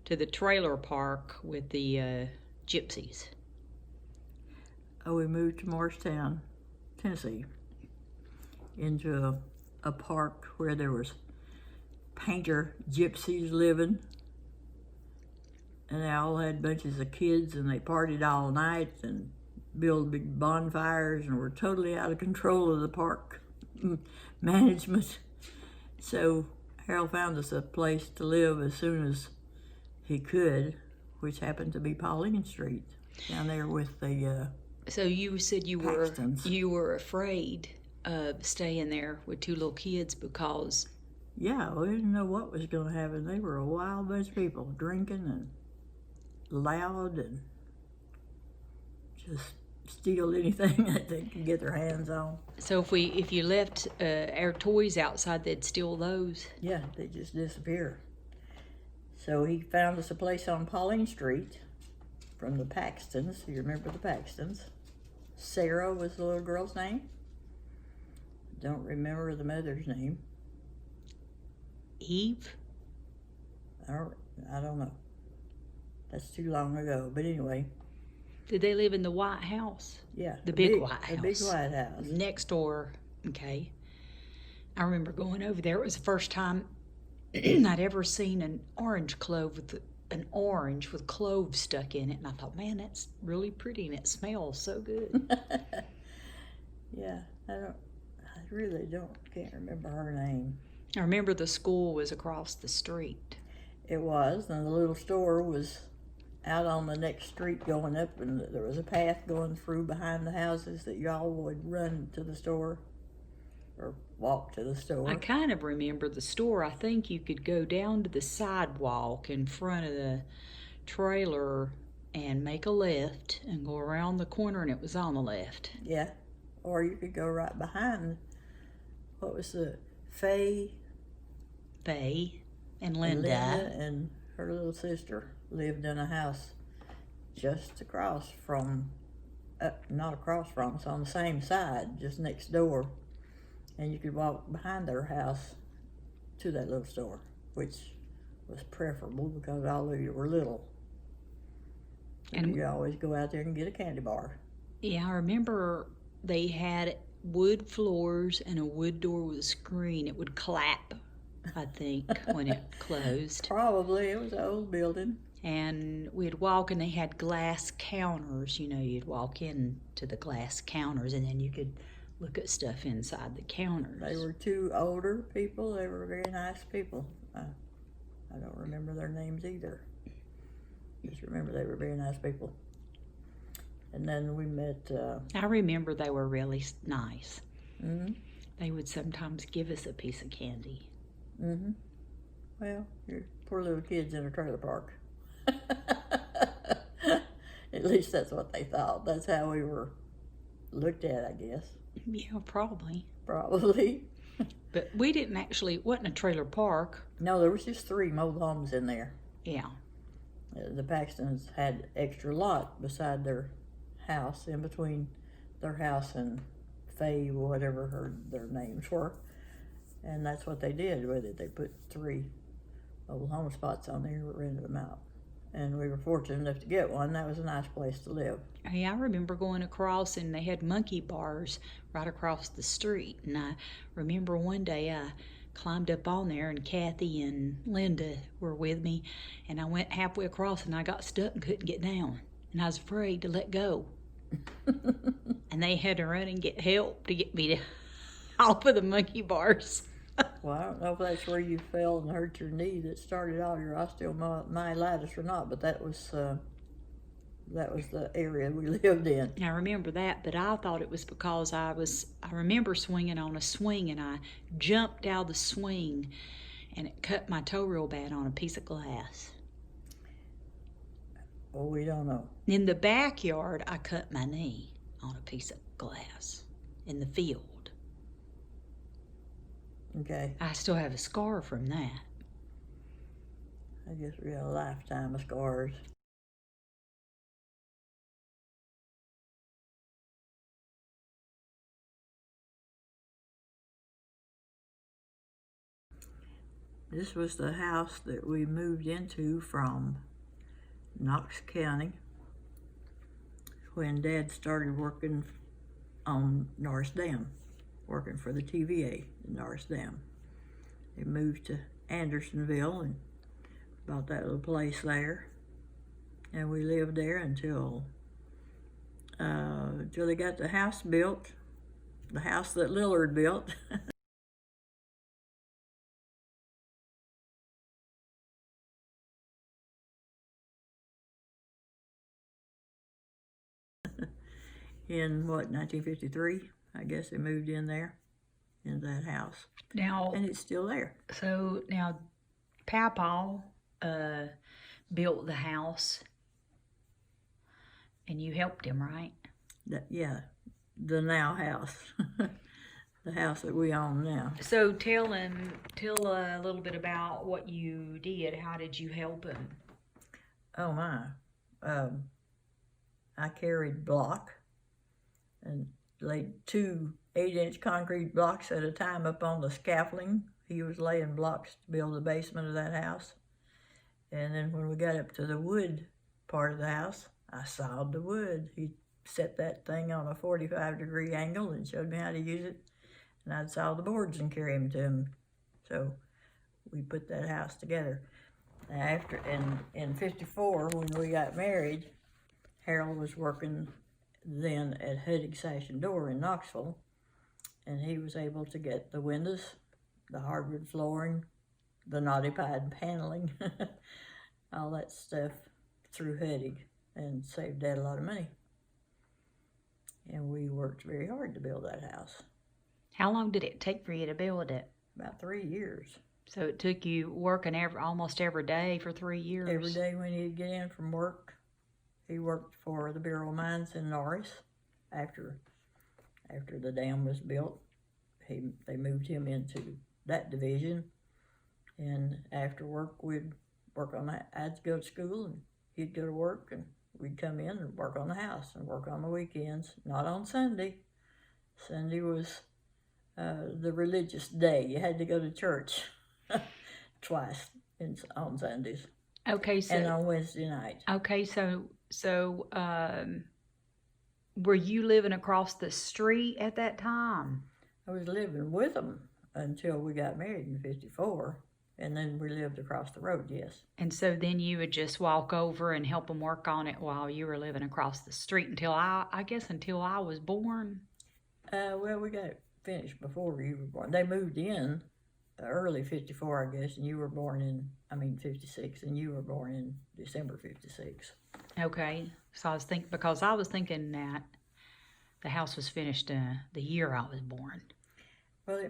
to the trailer park with the gypsies? Oh, we moved to Morristown, Tennessee, into a park where there was painter gypsies living, and they all had bunches of kids, and they partied all night and built big bonfires and were totally out of control of the park management. So Harold found us a place to live as soon as he could, which happened to be Pauline Street, down there with the So you said Paxtons. you were afraid of staying there with two little kids because... Yeah, we didn't know what was going to happen. They were a wild bunch of people, drinking and loud and just steal anything that they could get their hands on. So if you left our toys outside, they'd steal those? Yeah, they just disappear. So he found us a place on Pauline Street from the Paxtons. You remember the Paxtons? Sarah was the little girl's name. Don't remember the mother's name. Eve? I don't know. That's too long ago. But anyway. Did they live in the White House? Yeah. The big White House. The big White House. Next door. Okay. I remember going over there. It was the first time I'd ever seen an orange with cloves stuck in it, and I thought, man, that's really pretty, and it smells so good. Yeah, I really can't remember her name. I remember the school was across the street. It was, and the little store was out on the next street going up, and there was a path going through behind the houses that y'all would run to the store or walk to the store. I kind of remember the store. I think you could go down to the sidewalk in front of the trailer and make a left and go around the corner, and it was on the left. Yeah, or you could go right behind, what was the, Faye and Linda and her little sister lived in a house just across from, not across from, it's on the same side, just next door. And you could walk behind their house to that little store, which was preferable because all of you were little. And you always go out there and get a candy bar. Yeah, I remember they had wood floors and a wood door with a screen. It would clap, I think, when it closed. Probably. It was an old building. And we'd walk, and they had glass counters. You know, you'd walk into the glass counters, and then you could look at stuff inside the counters. They were two older people. They were very nice people. I don't remember their names either. Just remember they were very nice people. And then we met... I remember they were really nice. Mm-hmm. They would sometimes give us a piece of candy. Mm-hmm. Well, you're poor little kids in a trailer park. At least that's what they thought. That's how we were looked at, I guess. Yeah, probably. Probably. But we didn't actually, it wasn't a trailer park. No, there was just 3 mobile homes in there. Yeah. The Paxtons had extra lot beside their house, in between their house and Faye, whatever their names were. And that's what they did with it. They put 3 mobile home spots on there, rented them out. And we were fortunate enough to get one. That was a nice place to live. Hey, I remember going across, and they had monkey bars right across the street. And I remember one day I climbed up on there, and Kathy and Linda were with me, and I went halfway across, and I got stuck and couldn't get down. And I was afraid to let go. And they had to run and get help to get me off of the monkey bars. Well, I don't know if that's where you fell and hurt your knee that started all your osteomyelitis or not, but that was the area we lived in. I remember that, but I thought it was because I remember swinging on a swing, and I jumped out of the swing, and it cut my toe real bad on a piece of glass. Well, we don't know. In the backyard, I cut my knee on a piece of glass in the field. Okay. I still have a scar from that. I guess we got a lifetime of scars. This was the house that we moved into from Knox County when Dad started working on Norris Dam, working for the TVA in Norris Dam. They moved to Andersonville and bought that little place there, and we lived there until they got the house built, the house that Lillard built. In what, 1953? I guess they moved in there, in that house. Now, and it's still there. So now, Papa built the house, and you helped him, right? Yeah, the now house, the house that we own now. So tell a little bit about what you did. How did you help him? Oh my, I carried block and laid 2 8-inch concrete blocks at a time up on the scaffolding. He was laying blocks to build the basement of that house. And then when we got up to the wood part of the house, I sawed the wood. He set that thing on a 45-degree angle and showed me how to use it. And I'd saw the boards and carry them to him. So we put that house together. After, in 54, when we got married, Harold was working then at Huddig Sash and Door in Knoxville, and he was able to get the windows, the hardwood flooring, the knotty pied paneling, all that stuff through Huddig, and saved Dad a lot of money. And we worked very hard to build that house. How long did it take for you to build it? About 3 years. So it took you working almost every day for 3 years? Every day when he'd get in from work. He worked for the Bureau of Mines in Norris. After the dam was built, they moved him into that division. And after work, we'd work on that. I'd go to school and he'd go to work, and we'd come in and work on the house and work on the weekends. Not on Sunday. Sunday was the religious day. You had to go to church twice on Sundays. Okay, so and on Wednesday night. Okay, so were you living across the street at that time? I was living with them until we got married in 54, and then we lived across the road, yes. And so then you would just walk over and help them work on it while you were living across the street until I was born? Well, we got it finished before you were born. They moved in early 54, I guess, and you were born in, 56, and you were born in December 56. Okay, so I was thinking that the house was finished the year I was born. Well, they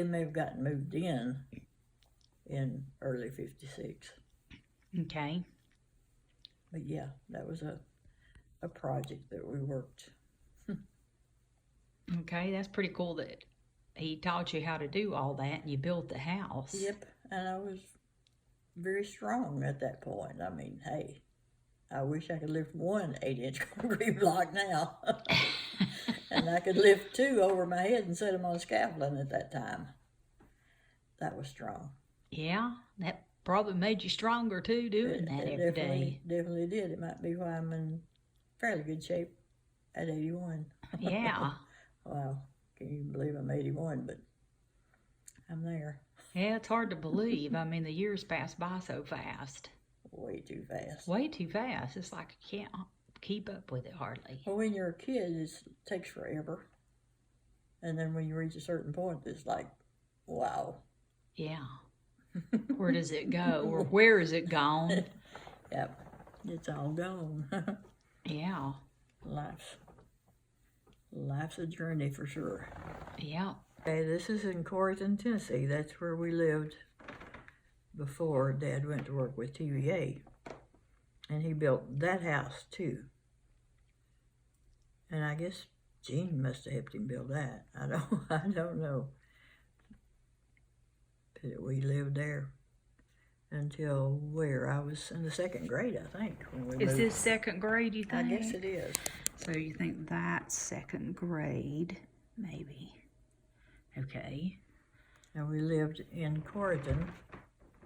may have gotten moved in early 56. Okay. But yeah, that was a project that we worked. Okay, that's pretty cool that he taught you how to do all that and you built the house. Yep, and I was very strong at that point. Hey, I wish I could lift 1 8-inch concrete block now. And I could lift 2 over my head and set them on scaffolding at that time. That was strong. Yeah, that probably made you stronger too, doing that every day. Definitely did. It might be why I'm in fairly good shape at 81. Yeah. Wow, can you believe I'm 81, but I'm there. Yeah, it's hard to believe. The years pass by so fast. Way too fast. Way too fast. It's like you can't keep up with it hardly. Well, when you're a kid, it takes forever. And then when you reach a certain point, it's like, wow. Yeah. Where does it go? Or where is it gone? Yep. It's all gone. Yeah. Life's a journey for sure. Yeah. Okay, this is in Corrigan, Tennessee. That's where we lived before Dad went to work with TVA. And he built that house too. And I guess Jean must have helped him build that. I don't know. But we lived there until where? I was in the 2nd grade, I think. When we Is moved. this 2nd grade, you think? I guess it is. So you think that's 2nd grade, maybe. Okay. And we lived in Corrigan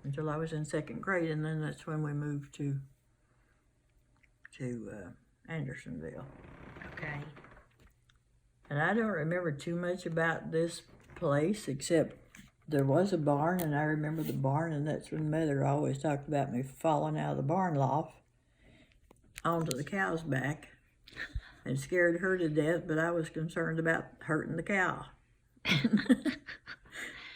until I was in 2nd grade, and then that's when we moved to Andersonville. Okay. And I don't remember too much about this place, except there was a barn, and I remember the barn, and that's when Mother always talked about me falling out of the barn loft onto the cow's back and scared her to death, but I was concerned about hurting the cow.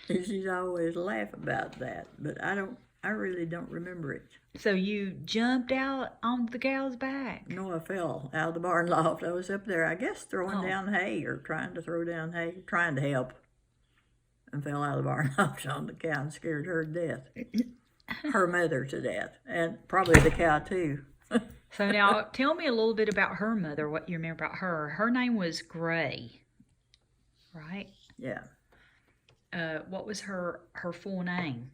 And she'd always laugh about that, but I really don't remember it. So you jumped out on the cow's back? No, I fell out of the barn loft. I was up there, I guess, throwing down hay or trying to throw down hay, trying to help, and fell out of the barn loft on the cow and scared her to death. Her mother to death, and probably the cow too. So now tell me a little bit about her mother, what you remember about her. Her name was Gray, right? Yeah. What was her full name?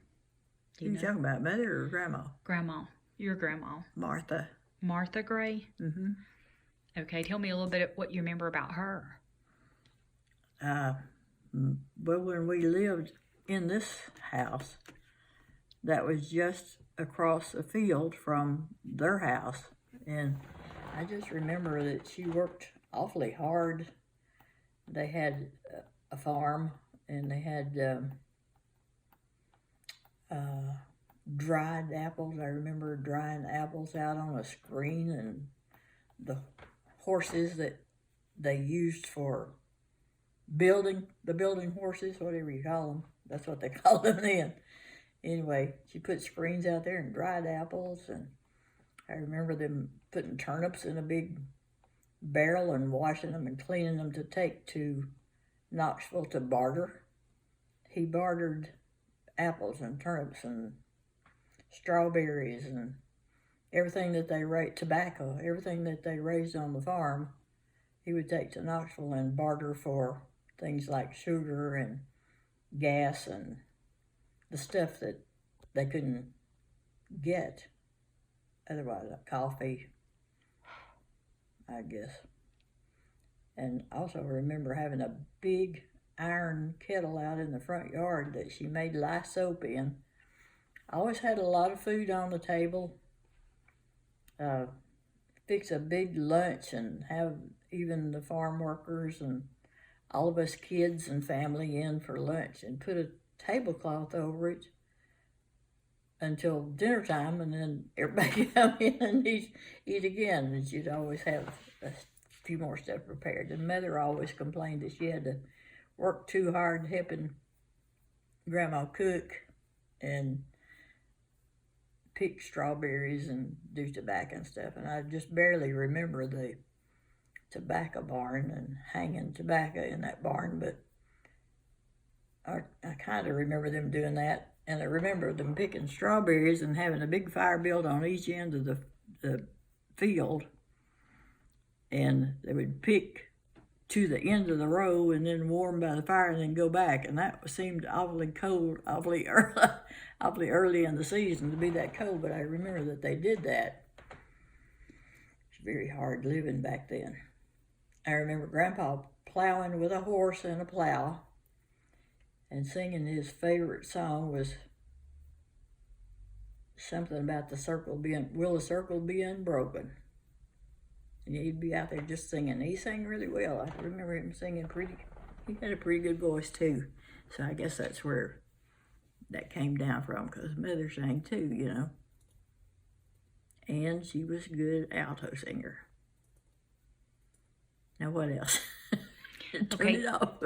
Do You talking about Mother or Grandma? Grandma. Your grandma. Martha. Martha Gray? Mm-hmm. Okay, tell me a little bit what you remember about her. Well, when we lived in this house, that was just across the field from their house. And I just remember that she worked awfully hard. They had a farm, and they had dried apples. I remember drying apples out on a screen, and the horses that they used for building horses, whatever you call them. That's what they called them then. Anyway, she put screens out there and dried apples, and I remember them putting turnips in a big barrel and washing them and cleaning them to take to Knoxville to barter. He bartered apples and turnips and strawberries and everything that they raised, tobacco, everything that they raised on the farm, he would take to Knoxville and barter for things like sugar and gas and the stuff that they couldn't get otherwise, like coffee, I guess. And also remember having a big iron kettle out in the front yard that she made lye soap in. I always had a lot of food on the table. Fix a big lunch and have even the farm workers and all of us kids and family in for lunch and put a tablecloth over it until dinner time, and then everybody come in and eat again. And she'd always have a few more stuff prepared. And Mother always complained that she had to work too hard helping Grandma cook and pick strawberries and do tobacco and stuff. And I just barely remember the tobacco barn and hanging tobacco in that barn, but I kind of remember them doing that. And I remember them picking strawberries and having a big fire built on each end of the field. And they would pick to the end of the row and then warm by the fire and then go back. And that seemed awfully cold, awfully early in the season to be that cold. But I remember that they did that. It's very hard living back then. I remember Grandpa plowing with a horse and a plow and singing his favorite song was something about the circle being, will the circle be unbroken? And he'd be out there just singing. He sang really well. I remember him singing he had a pretty good voice too. So I guess that's where that came down from, because Mother sang too, you know. And she was a good alto singer. Now what else? Turn it off.